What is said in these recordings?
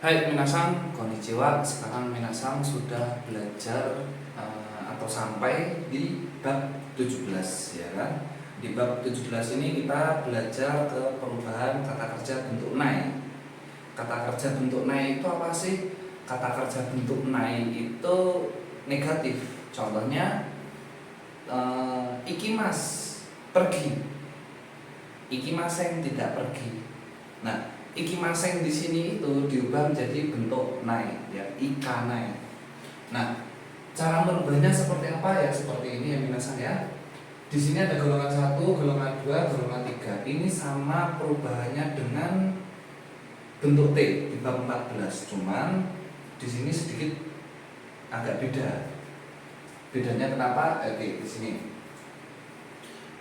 Hai minasan, konnichiwa. Sekarang minasan sudah belajar atau sampai di bab 17 ya kan. Di bab 17 ini kita belajar ke perubahan kata kerja bentuk nai. Kata kerja bentuk nai itu apa sih? Kata kerja bentuk nai itu negatif. Contohnya ikimas, pergi. Ikimasen tidak pergi. Nah, ikimasen di sini itu diubah menjadi bentuk nai, ya, ikanai. Nah, cara merubahnya seperti apa ya? Seperti ini ya minasan ya. Di sini ada golongan 1, golongan 2, golongan 3. Ini sama perubahannya dengan bentuk T di bab 14. Cuman di sini sedikit agak beda. Bedanya kenapa? Oke, di sini.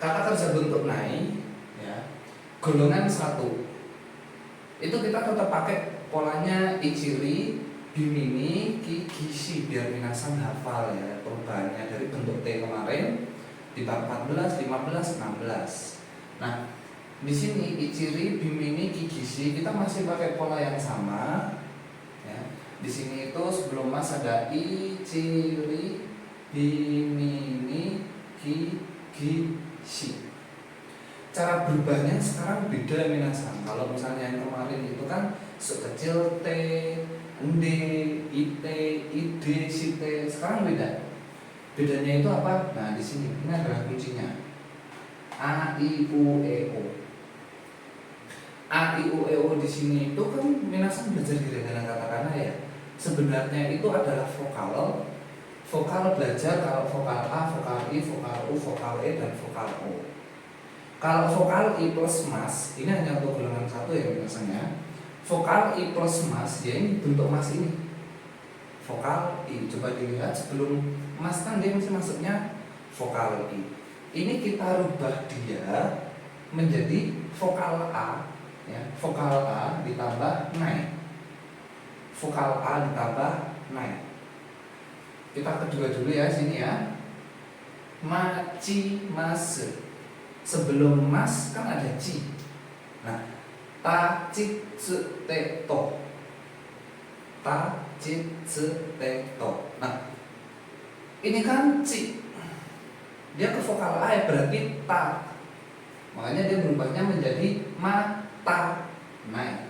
Kata kerja bentuk nai ya, golongan 1 itu kita tetap pakai polanya ichiri, bimini, kikishi biar minasan hafal ya perubahannya dari bentuk T kemarin di bab 14, 15, 16. Nah, di sini ichiri, bimini, kikishi kita masih pakai pola yang sama ya. Di sini itu sebelum mas ada ichiri, bimini, kikishi. Cara berubahnya sekarang beda minasan. Kalau misalnya yang kemarin itu kan sekecil T, N, IT, ID, CT. Sekarang beda. Bedanya itu apa? Nah, di sini ini adalah kuncinya. A, I, U, E, O. A, I, U, E, O di sini itu kan minasan belajar hiragana katakana ya. Sebenarnya itu adalah vokal. Vokal belajar kalau vokal A, vokal I, vokal U, vokal E, dan vokal O. Kalau vokal I plus mas, ini hanya untuk golongan 1 ya biasanya. Vokal I plus mas, ya ini bentuk mas ini. Vokal I, coba dilihat sebelum mas kan dia mesti masuknya vokal I. Ini kita rubah dia menjadi vokal A, ya. Vokal A ditambah nai. Vokal A ditambah nai. Kita kedua dulu ya sini ya. Machimasu. Sebelum mas kan ada ci. Nah, tachitsu te to. Tachitsu te to. Nah, ini kan ci. Dia ke vokal A ya, berarti ta. Makanya dia berubahnya menjadi mata nai.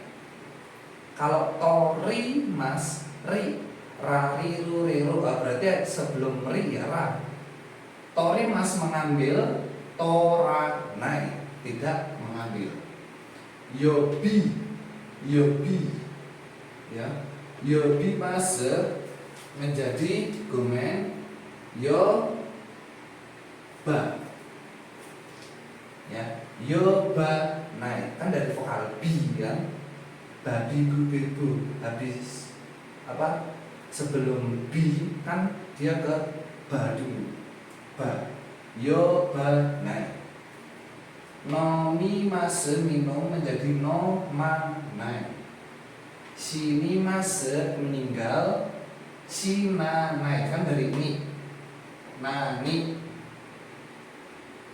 Kalau tori mas ri rari ru reru berarti sebelum ri ya ra. Tori mas mengambil, tora nai tidak mengambil. Yobi, yobi, ya, yobi mase menjadi gomen yo ba, ya, yoba nai kan dari vokal bi kan, babi bu bebu habis apa sebelum bi kan dia ke ba dulu, ba yoba nai. Nomi mase minum menjadi no ma nai. Sini mase meninggal, sina nai kan dari ini nani.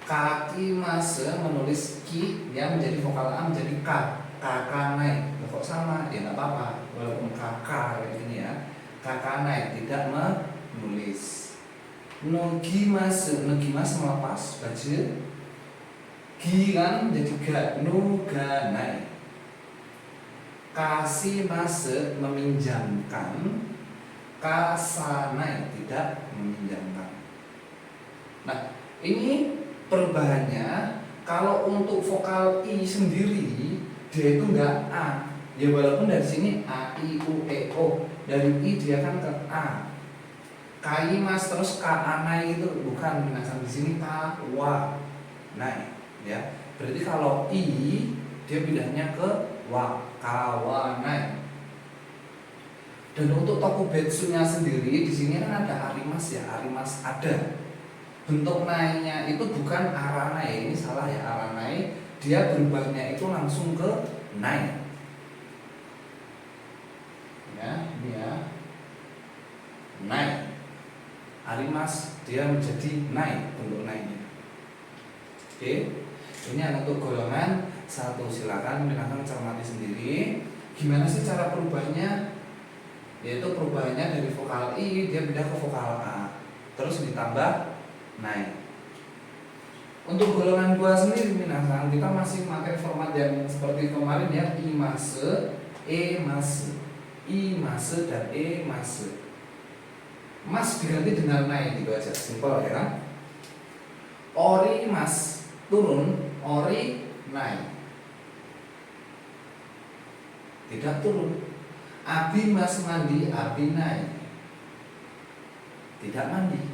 Kaki mase menulis ki yang menjadi vokal A menjadi k, kakak nai. Kok sama ya nggak apa-apa walaupun kakak kayak gini ya. Kakak nai tidak menulis. Nogimasu, nogimasu melepas baju. Gi kan jadi ga, nuga nai. Kasih mase meminjamkan, kasanai tidak meminjamkan. Nah, ini perubahannya. Kalau untuk vokal I sendiri dia itu enggak A. Ya walaupun dari sini A, I, U, E, O. Dari I dia kan ke A. Kai mas terus ka anai itu bukan minasan di sini ka wa nai ya. Berarti kalau I dia pindahnya ke wa kawanai. Dan untuk tokubetsunya sendiri di sini kan ada arimas ya, arimas ada. Bentuk nainya itu bukan aranai, ini salah ya aranai. Dia berubahnya itu langsung ke nai. Ya, ini ya. Nai. Arimas dia menjadi nai, bentuk nainya. Oke, ini untuk golongan 1. Silakan minasan cermati sendiri. Gimana sih cara perubahannya? Yaitu perubahannya dari vokal I dia pindah ke vokal A, terus ditambah naik. Untuk golongan 2 sendiri minasan, kita masih pakai format yang seperti kemarin ya, I mase, E mase, I mase dan E mase. Mas diganti dengan naik gitu aja, simpel ya kan? Ori mas turun, ori naik. Tidak turun. Abi mas mandi, abi naik. Tidak mandi.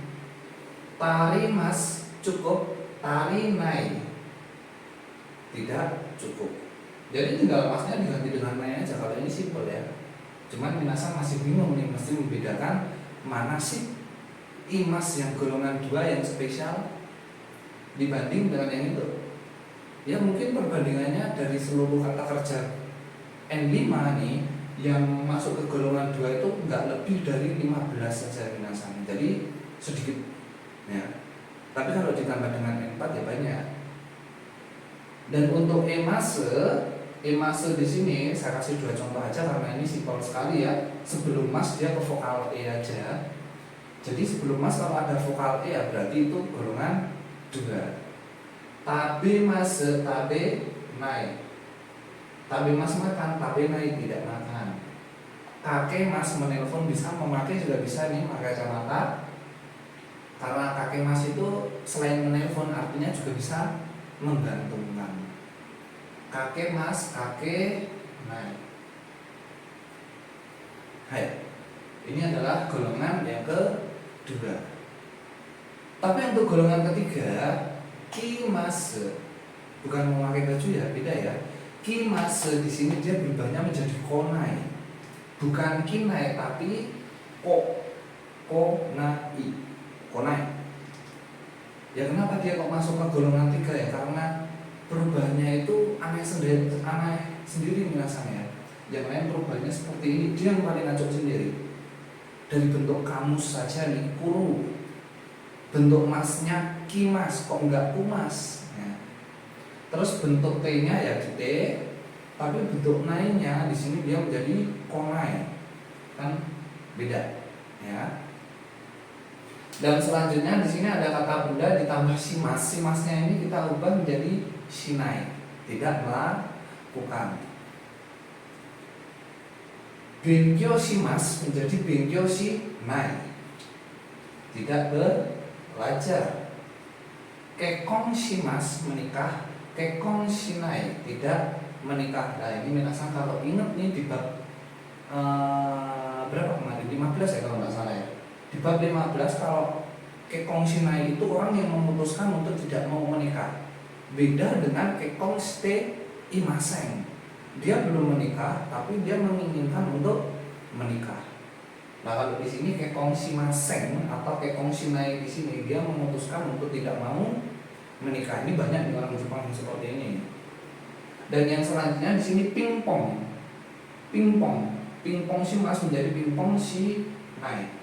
Tari mas cukup, tari naik. Tidak cukup. Jadi tinggal masnya diganti dengan naik aja. Kalau ini simpel ya. Cuman minasan masih bingung nih, mesti membedakan mana sih imas yang golongan 2 yang spesial dibanding dengan yang itu. Ya mungkin perbandingannya dari seluruh kata kerja N5 nih yang masuk ke golongan 2 itu nggak lebih dari 15 saja minasan. Jadi sedikit ya. Tapi kalau ditambah dengan N4 ya banyak. Dan untuk emase di sini saya kasih 2 contoh aja karena ini simpel sekali ya. Sebelum mas dia ke vokal E aja. Jadi sebelum mas kalau ada vokal E ya berarti itu golongan 2. Tabe mase, tabe naik. Tabe mas makan, tabe naik tidak makan. Kakek mas menelpon, bisa memakai juga bisa nih pakai kacamata. Karena kakek mas itu selain menelpon artinya juga bisa menggantungkan. Kakek mas, kakek naik. Hai. Ini adalah golongan yang kedua. Tapi untuk golongan ketiga, kimase, bukan memakai baju ya, beda ya. Kimase di sini dia berubahnya menjadi konai, bukan kinai tapi konai. Ya kenapa dia kok masuk ke golongan 3 ya? Karena perubahannya itu aneh sendiri minasannya. Yang lain perubahannya seperti ini, dia yang paling ngacok sendiri. Dari bentuk kamus saja nih, kuru. Bentuk masnya kimas, kok enggak kumas ya. Terus bentuk T-nya ya di T, tapi bentuk nai-nya di sini dia menjadi konai. Kan beda ya. Dan selanjutnya di sini ada kata benda ditambah simas. Simasnya ini kita ubah menjadi sinai, tidak melakukan. Benkyo simas menjadi benkyo sinai, tidak belajar. Kekong shimas menikah, kekong shinai tidak menikah. Nah ini minasan kalau ingat nih di bab berapa kemarin? 15 ya kalau nggak salah ya. Di bab 15 kalau kekong shinai itu orang yang memutuskan untuk tidak mau menikah. Beda dengan kekong shite imaseng. Dia belum menikah tapi dia menginginkan untuk menikah. Nah kalau di sini kekong shimaseng atau kekong shinai di sini dia memutuskan untuk tidak mau menikah. Ini banyak di orang Jepang yang seperti ini. Dan yang selanjutnya di sini pingpong. Pingpong shimas menjadi pingpong shinai.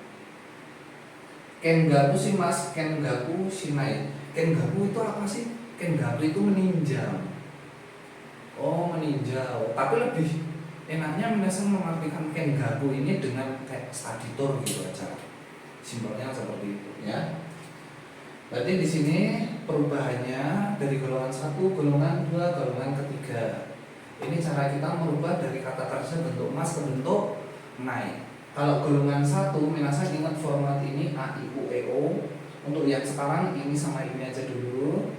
Kengaku shimas, kengaku shinai. Kengaku itu apa sih? Kengaku itu meninjau. Oh meninjau. Tapi lebih enaknya minasan mengartikan kengaku ini dengan kayak study tour gitu aja. Simpelnya seperti itu ya. Berarti di sini perubahannya dari golongan 1, golongan 2, golongan ketiga. Ini cara kita merubah dari kata kerja bentuk mas ke bentuk naik. Kalau golongan 1 minasan ingat format ini A, I, U, E, O. Untuk yang sekarang ini sama ini aja dulu.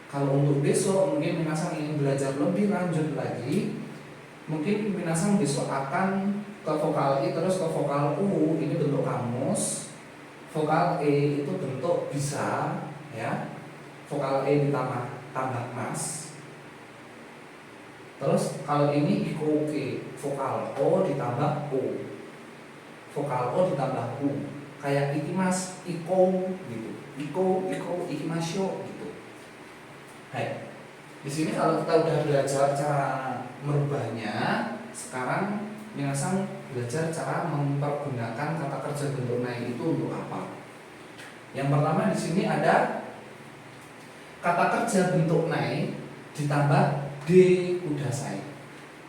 Kalau untuk besok mungkin minasan ingin belajar lebih lanjut lagi, mungkin minasan besok akan ke vokal I terus ke vokal U. Ini bentuk kamus. Vokal E itu bentuk bisa ya. Vokal E tambah mas. Terus kalau ini iko ke, vokal O ditambah U. Vokal O ditambah U. Kayak ikimas, iko gitu. Iko, ikimasyo gitu. Hai. Di sini kalau kita udah belajar cara merubahnya, sekarang minasan belajar cara mempergunakan kata kerja bentuk naik itu untuk apa. Yang pertama di sini ada kata kerja bentuk naik ditambah de kudasai.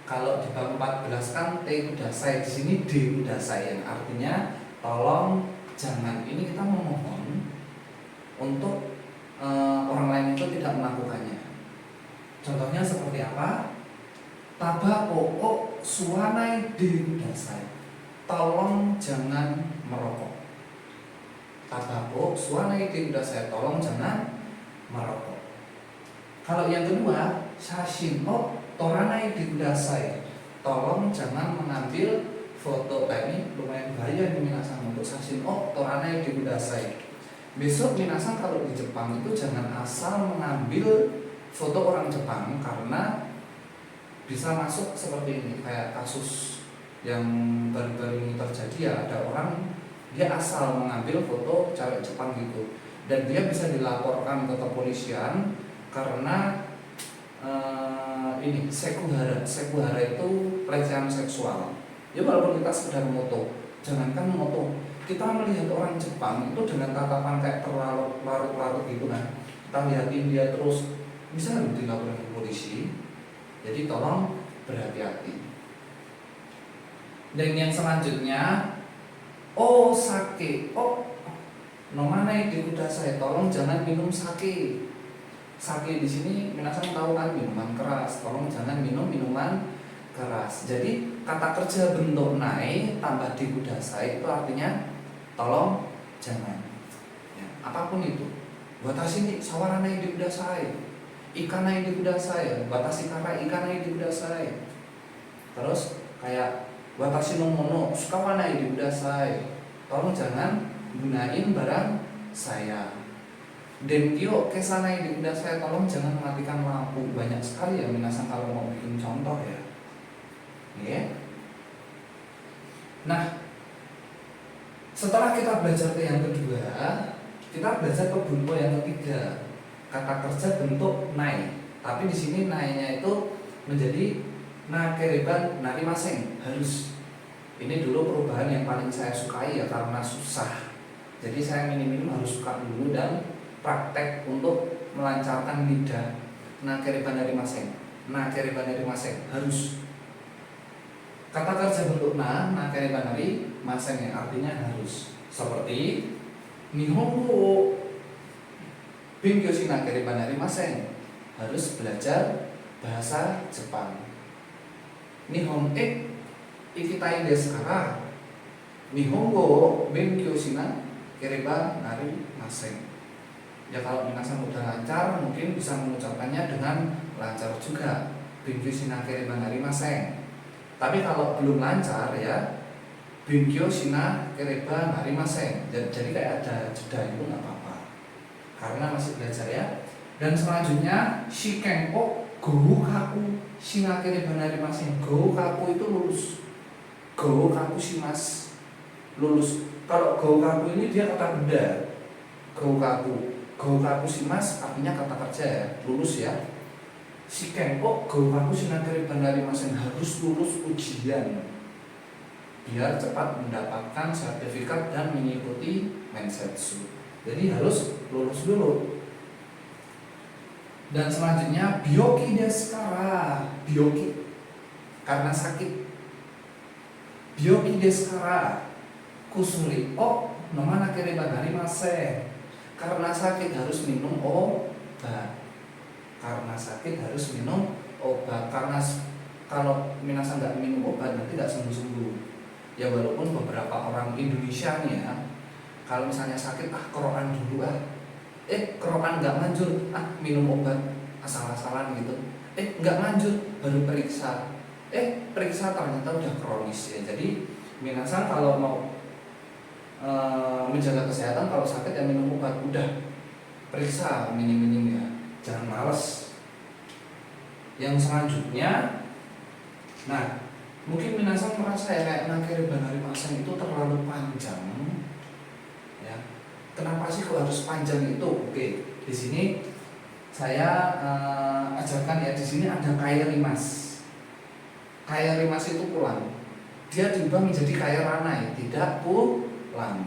Kalau di bab 14 kan T kudasai, di sini D kudasai, yang artinya tolong jangan. Ini kita memohon untuk orang lain itu tidak melakukannya. Contohnya seperti apa? Tabako o suwanai D kudasai, tolong jangan merokok. Tabako suwanai D kudasai, tolong jangan merokok. Kalau yang kedua, shashin o toranai D kudasai, tolong jangan mengambil foto. Ini lumayan bahaya nih minasan untuk shashin o toranai D kudasai. Besok minasan kalau di Jepang itu jangan asal mengambil foto orang Jepang, karena bisa masuk seperti ini, kayak kasus yang baru-baru ini terjadi ya, ada orang dia asal mengambil foto cewek Jepang gitu, dan dia bisa dilaporkan ke kepolisian karena ini sekuhara itu pelecehan seksual. Ya walaupun kita sekedar moto, jangankan moto, kita melihat orang Jepang itu dengan tatapan kayak terlalu larut-larut gitu kan, kita lihatin dia terus, bisa dilaporkan ke polisi. Jadi tolong berhati-hati. Dan yang selanjutnya, oh sake, oh nomanai di kudasai, tolong jangan minum sake. Sake di sini minasan tahu kan, minuman keras, tolong jangan minum minuman keras. Jadi kata kerja bentuk nai tambah di kudasai itu artinya tolong jangan. Ya, apapun itu. Watashi ni sawaranai di kudasai, ikanai di kudasai, watashi kara ikanai di kudasai. Terus kayak watashi no mono sukawanai di kudasai, tolong jangan gunain barang saya. Denkyo kesanai di kudasai, tolong jangan mematikan lampu. Banyak sekali ya minasan kalau mau bikin contoh ya. Ya. Nah, setelah kita belajar ke yang kedua, kita belajar ke bunpo yang ketiga. Kata kerja bentuk nai, tapi di sini nainya itu menjadi nakeriban narimaseng, harus. Ini dulu perubahan yang paling saya sukai ya, karena susah. Jadi saya minim-minim harus suka dulu dan praktek untuk melancarkan lidah. Nakeriban narimaseng, nakeriban narimaseng, harus. Kata kerja bentuk nakeriban narimaseng yang artinya harus. Seperti Nihongo Binkyo shi nakeriba narimasen, harus belajar bahasa Jepang. Nihon ikitai desu kara Nihongo binkyo shi nakeriba narimasen. Ya kalau minasan udah lancar, mungkin bisa mengucapkannya dengan lancar juga, Binkyo shi nakeriba narimasen. Tapi kalau belum lancar ya, Binkyo shi nakeriba narimasen. Jadi kayak ada jeda itu nggak apa-apa, karena masih belajar ya. Dan selanjutnya shiken o goukaku shinakeriba narimasen. Goukaku itu lulus. Goukaku shimasu, lulus. Kalau goukaku ini dia kata benda. Goukaku shimasu artinya kata kerja ya, lulus ya. Shiken o goukaku shinakeriba narimasen, harus lulus ujian biar cepat mendapatkan sertifikat dan mengikuti mensetsu. Jadi harus lulus dulu. Dan selanjutnya byoki desu kara, byoki karena sakit. Byoki desu kara kusuri o nomanakeriba narimasen, karena sakit harus minum obat. Karena sakit harus minum obat. Karena kalau minasan nggak minum obat nanti nggak sembuh-sembuh. Ya walaupun beberapa orang Indonesia nih ya, kalau misalnya sakit kerokan dulu kerokan nggak manjur, minum obat asal-asalan gitu, nggak manjur, baru periksa, periksa ternyata udah kronis ya. Jadi minasan kalau mau menjaga kesehatan, kalau sakit ya minum obat, udah periksa minim-minim ya, jangan males. Yang selanjutnya, nah mungkin minasan merasa ya kayak nakeriba narimasen itu terlalu panjang. Kenapa sih kok harus panjang itu? Oke, di sini saya ajarkan ya. Di sini ada kairimas. Kairimas itu pulang. Dia diubah menjadi kairanai, tidak pulang.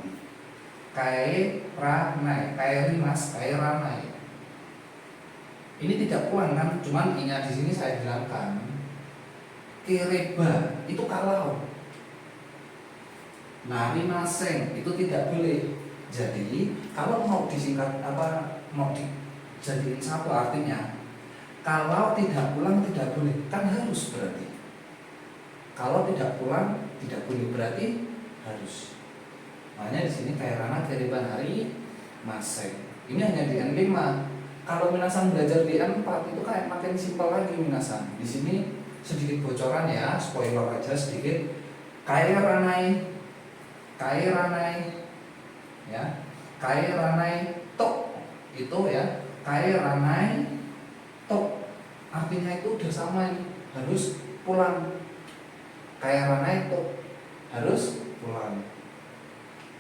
Kairanai, kairimas, kairanai. Ini tidak pulang kan? Cuman ingat di sini saya bilangkan kereba itu kalau. Narimaseng itu tidak boleh. Jadi kalau mau disingkat mau dijadiin satu artinya kalau tidak pulang tidak boleh, kan harus berarti. Kalau tidak pulang tidak boleh berarti harus. Makanya di sini kairana kereba narimaseng. Ini hanya di N5. Kalau minasan belajar di N4 itu kayak makin simpel lagi minasan. Di sini sedikit bocoran ya, spoiler aja sedikit. Kairanai ya. Kairanai tok itu ya. Kairanai tok artinya itu udah sama ini, harus pulang. Kairanai tok harus pulang.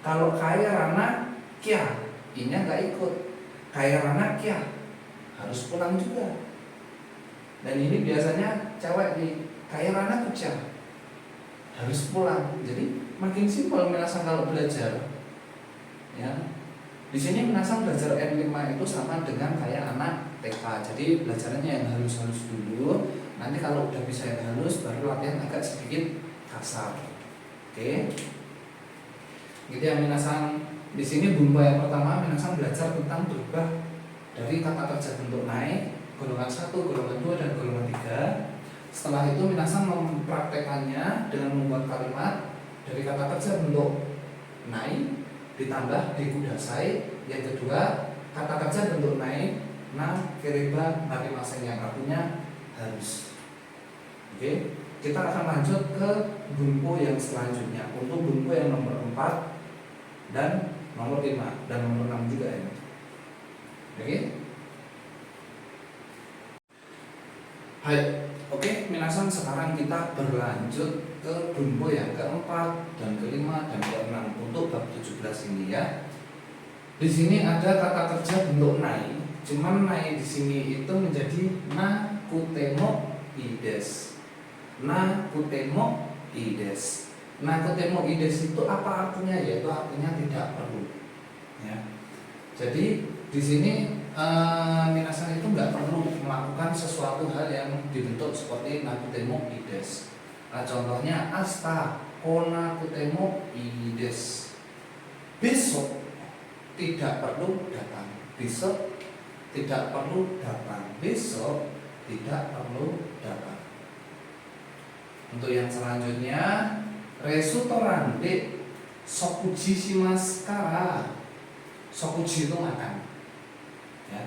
Kalau kairana kia I-nya nggak ikut. Kairana kia harus pulang juga. Dan ini biasanya cewek di kairana kuca harus pulang. Jadi makin simpel minasan kalau belajar. Ya. Di sini minasan belajar N5 itu sama dengan kayak anak TK. Jadi belajarannya yang halus-halus dulu. Nanti kalau udah bisa yang halus baru latihan agak sedikit kasar. Oke. Gitu ya minasan. Di sini bumbu yang pertama minasan belajar tentang berubah dari kata kerja bentuk naik, golongan 1, golongan 2 dan golongan 3. Setelah itu minasan mempraktekannya dengan membuat kalimat dari kata kerja bentuk naik ditambah dekudasai. Yang kedua, kata kerja bentuk naik na kereba narimaseng yang artinya harus. Oke, kita akan lanjut ke bumbu yang selanjutnya. Untuk bumbu yang nomor 4 dan nomor 5 dan nomor 6 juga ya. Oke. Hai, oke, minasan sekarang kita berlanjut ke bumbu yang keempat dan kelima dan keenam untuk bab 17 ini ya. Di sini ada kata kerja bentuk nai, cuman nai di sini itu menjadi na kutemo ides. Na kutemo ides. Na kutemo ides itu apa artinya? Yaitu artinya tidak perlu. Ya. Jadi di sini minasan itu nggak perlu melakukan sesuatu hal yang dibentuk seperti na kutemo ides. Nah, contohnya asta kona kutemo ides. Besok tidak perlu datang. Besok tidak perlu datang. Besok tidak perlu datang. Untuk yang selanjutnya, restoran de sokuji shimasu kara. Sokuji itu makan. Ya.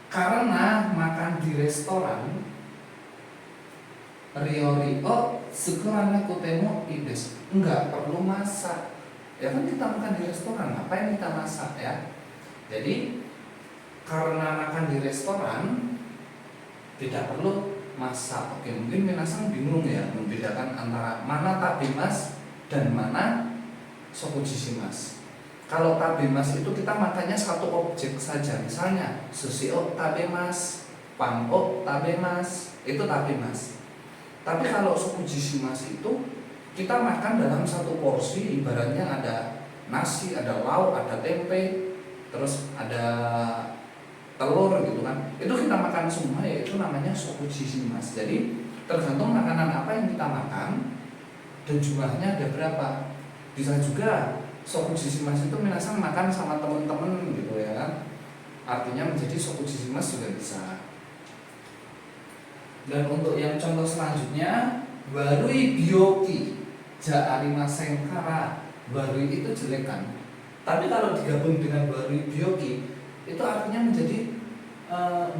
Karena makan di restoran, Rio sekurangnya kutemo ides, enggak perlu masak. Ya kan kita makan di restoran, ngapain kita masak ya? Jadi karena makan di restoran tidak perlu masak. Oke, mungkin minasan bingung ya membedakan antara mana tabemas dan mana sokuji shimasu. Kalau tabemas itu kita makannya satu objek saja, misalnya sushi tabemas, pan tabemas, itu tabemas. Tapi kalau sokuji shimasu itu kita makan dalam satu porsi, ibaratnya ada nasi, ada lauk, ada tempe, terus ada telur gitu kan. Itu kita makan semua, yaitu namanya sokuji shimasu. Jadi tergantung makanan apa yang kita makan dan jumlahnya ada berapa. Bisa juga sokuji shimasu itu minasan makan sama temen-temen gitu ya kan. Artinya menjadi sokuji shimasu juga bisa. Dan untuk yang contoh selanjutnya, warui byoki jaarimasen kara. Warui itu jelek kan. Tapi kalau digabung dengan warui byoki itu artinya menjadi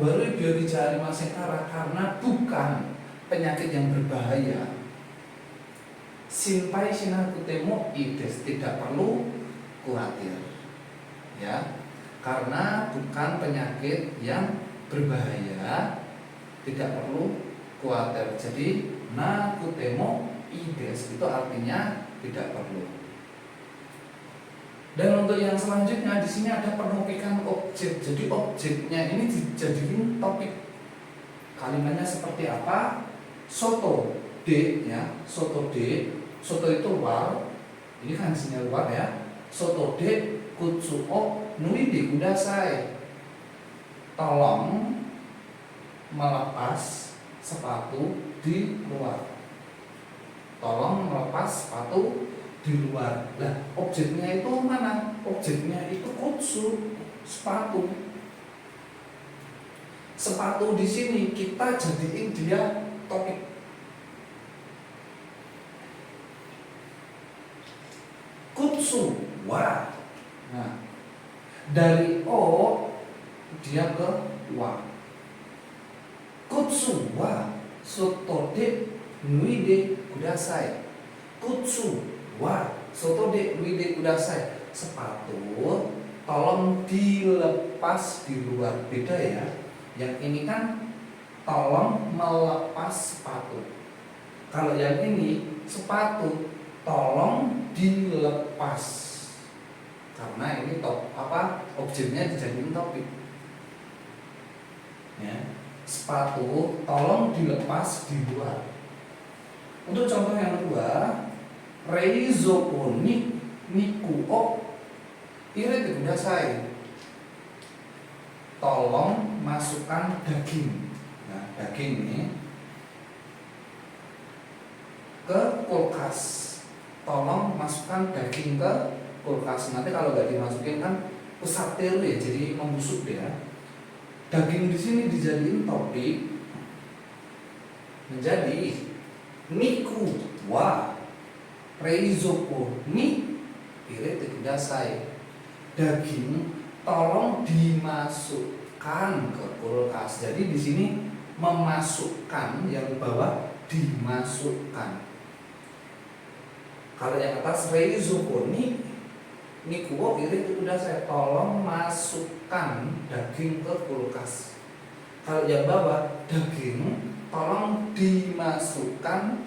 warui byoki jaarimasen kara karena bukan penyakit yang berbahaya. Shinpai shinakutemo ides, tidak perlu khawatir. Ya. Karena bukan penyakit yang berbahaya, tidak perlu khawatir. Jadi nakutemo ides itu artinya tidak perlu. Dan untuk yang selanjutnya di sini ada pentopikan objek. Jadi objeknya ini dijadikan topik. Kalimatnya seperti apa? Soto D ya, soto D. Soto itu luar. Ini kan isinya luar ya. Soto D kutsuo nui di kudasai. Tolong melepas sepatu di luar. Tolong melepas sepatu di luar. Nah, objeknya itu mana? Objeknya itu kutsu, sepatu. Sepatu di sini kita jadiin dia topik. Kutsu wa. Nah, dari o dia ke wa. Kutsu wa sotode nuide kudasai. Kutsu wa sotode nuide kudasai. Sepatu tolong dilepas di luar. Beda ya. Yang ini kan tolong melepas sepatu. Kalau yang ini sepatu tolong dilepas. Karena ini objeknya dijadiin topik. Ya. Sepatu tolong dilepas di luar. Untuk contoh yang kedua, reizoku niku o ire kudasai. Tolong masukkan daging. Nah, daging ini ke kulkas. Tolong masukkan daging ke kulkas. Nanti kalau nggak dimasukin kan pesatir ya, jadi membusuk dia. Daging di sini dijadiin topik menjadi niku wa reizoku ni ire kudasai. Daging tolong dimasukkan ke kulkas. Jadi di sini memasukkan, yang bawah dimasukkan. Kalau yang atas reizoku ni nikuwo kiri itu udah saya tolong masukkan daging ke kulkas. Kalau yang bawah daging tolong dimasukkan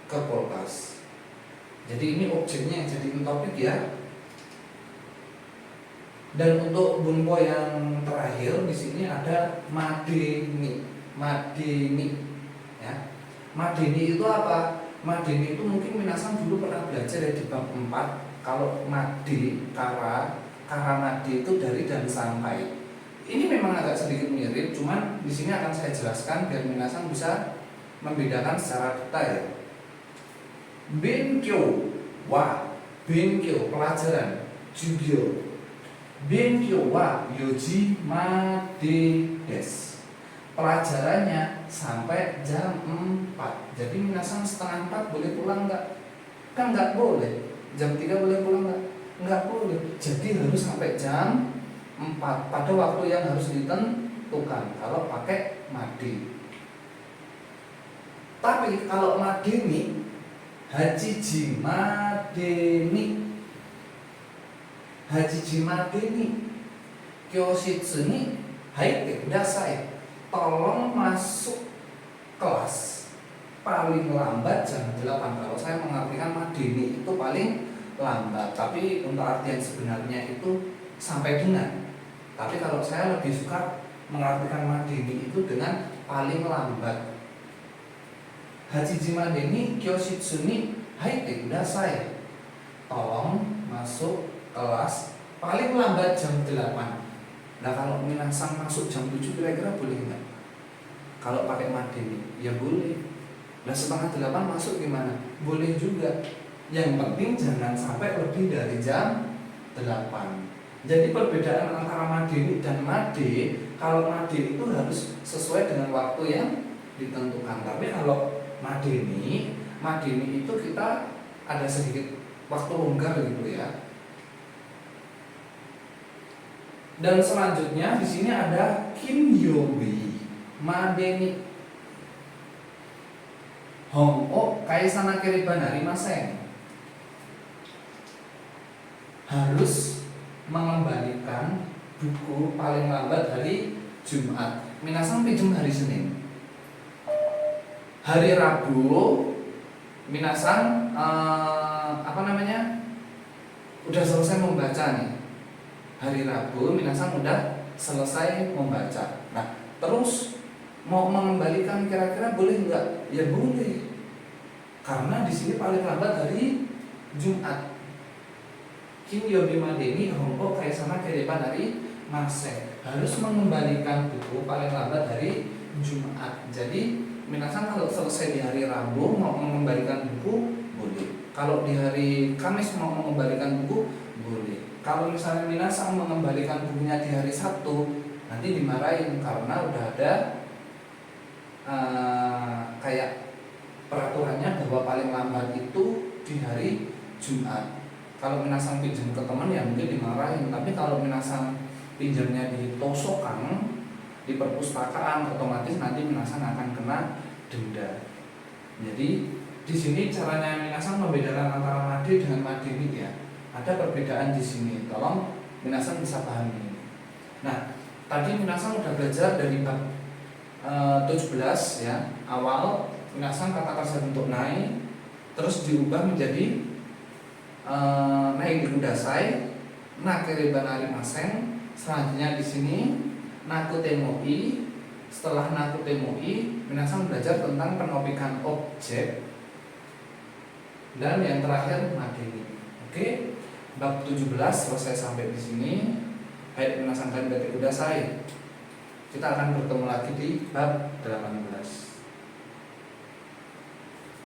ke kulkas. Jadi ini objeknya yang jadi topik ya. Dan untuk bunpo yang terakhir di sini ada madeni. Madeni ya. Madeni itu apa? Madeni itu mungkin minasan dulu pernah belajar ya di bab 4. Kalau made, kara made itu dari dan sampai. Ini memang agak sedikit mirip, cuman di sini akan saya jelaskan biar minasan bisa membedakan secara detail. Benkyo wa, benkyo pelajaran, jugyo. Benkyo wa yoji made des. Pelajarannya sampai jam 4. Jadi minasan setengah 4 boleh pulang enggak? Kan enggak boleh. Jam 3 boleh pulang enggak? Enggak boleh. Jadi harus sampai jam 4 pada waktu yang harus ditentukan kalau pakai made. Tapi kalau madeni, hajiji madeni. Hajiji madeni. Kyoshitsu ni haite kudasai. Tolong masuk kelas paling lambat jam 8. Kalau saya mengartikan madeni itu paling lambat, tapi untuk artian sebenarnya itu sampai dengan. Tapi kalau saya lebih suka mengartikan madeni itu dengan paling lambat. Hajiji madeni kyoshitsu ni haite kudasai. Tolong masuk kelas paling lambat jam 8. Nah, kalau minasan masuk jam 7 kira-kira boleh enggak? Kalau pakai madeni, ya boleh. Nah, setengah 8 masuk gimana? Boleh juga. Yang penting jangan sampai lebih dari jam 8. Jadi perbedaan antara madeni dan made, kalau made itu harus sesuai dengan waktu yang ditentukan. Tapi kalau madeni itu kita ada sedikit waktu longgar gitu ya. Dan selanjutnya di sini ada kinyobi madeni. Hongo kaisana kiriban harimasen. Harus mengembalikan buku paling lambat hari Jumat. Minasan pinjam hari Senin. Hari Rabu minasan udah selesai membaca nih. Hari Rabu minasan udah selesai membaca. Nah, terus mau mengembalikan kira-kira boleh enggak? Ya boleh. Karena di sini paling lambat hari Jumat. Kinyobi madeni hongo kaisana kedepan hari Mase. Harus mengembalikan buku paling lambat hari Jumat. Jadi minasan kalau selesai di hari Rabu mau mengembalikan buku boleh. Kalau di hari Kamis mau mengembalikan buku boleh. Kalau misalnya minasan mengembalikan bukunya di hari Sabtu, nanti dimarahin karena udah ada kayak peraturannya bahwa paling lambat itu di hari Jumat. Kalau minasan pinjam ke teman ya mungkin dimarahin, tapi kalau minasan pinjamnya di tosokan, di perpustakaan, otomatis nanti minasan akan kena denda. Jadi di sini caranya minasan membedakan antara made dengan madeni ya. Ada perbedaan di sini. Tolong minasan bisa pahami. Nah, tadi minasan udah belajar dari bab 17 ya. Awal minasan kata kerja bentuk naik, terus diubah menjadi naik di kudasai, nakere banari maseng. Selanjutnya di sini naku temoi. Setelah naku temoi, minasan belajar tentang penopikan objek. Dan yang terakhir madeni. Oke, bab 17 selesai sampai di sini. Baik minasan kan berarti kudasai. Kita akan bertemu lagi di bab 18.